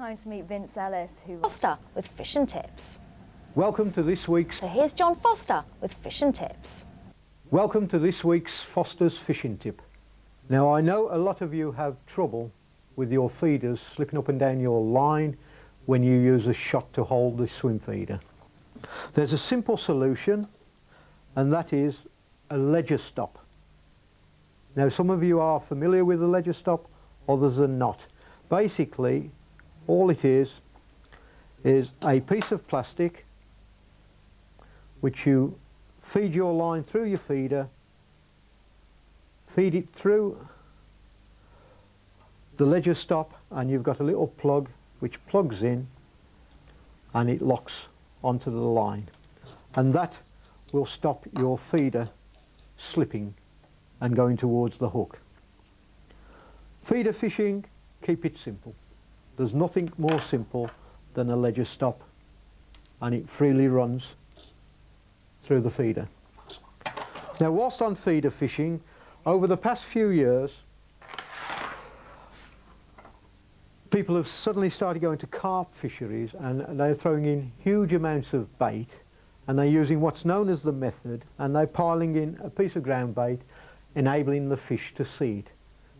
time to meet Vince Ellis, who Foster with Fish and Tips. Welcome to this week's... So here's John Foster with Fish and Tips. Welcome to this week's Foster's Fishing Tip. Now, I know a lot of you have trouble with your feeders slipping up and down your line when you use a shot to hold the swim feeder. There's a simple solution, and that is a ledger stop. Now, some of you are familiar with the ledger stop, others are not. Basically, all it is a piece of plastic which you feed your line through your feeder, feed it through the ledger stop, and you've got a little plug which plugs in and it locks onto the line, and that will stop your feeder slipping and going towards the hook. Feeder fishing, keep it simple. There's nothing more simple than a ledger stop, and it freely runs through the feeder. Now, whilst on feeder fishing, over the past few years, people have suddenly started going to carp fisheries, and they're throwing in huge amounts of bait, and they're using what's known as the method, and they're piling in a piece of ground bait, enabling the fish to see it.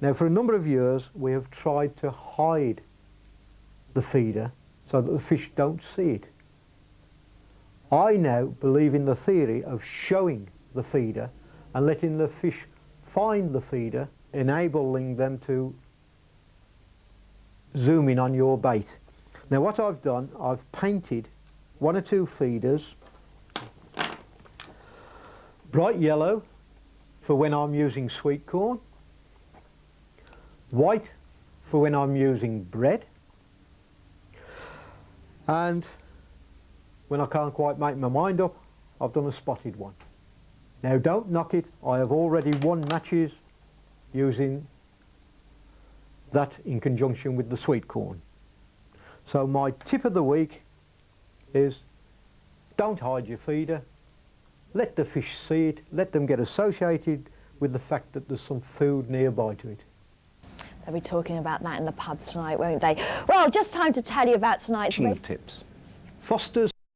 Now, for a number of years, we have tried to hide the feeder so that the fish don't see it. I now believe in the theory of showing the feeder and letting the fish find the feeder, enabling them to zoom in on your bait. Now, what I've done, I've painted one or two feeders bright yellow for when I'm using sweet corn, white for when I'm using bread, and when I can't quite make my mind up, I've done a spotted one. Now, don't knock it, I have already won matches using that in conjunction with the sweet corn. So my tip of the week is don't hide your feeder, let the fish see it, let them get associated with the fact that there's some food nearby to it. They'll be talking about that in the pubs tonight, won't they? Well, just time to tell you about tonight's Fishing tips. Foster's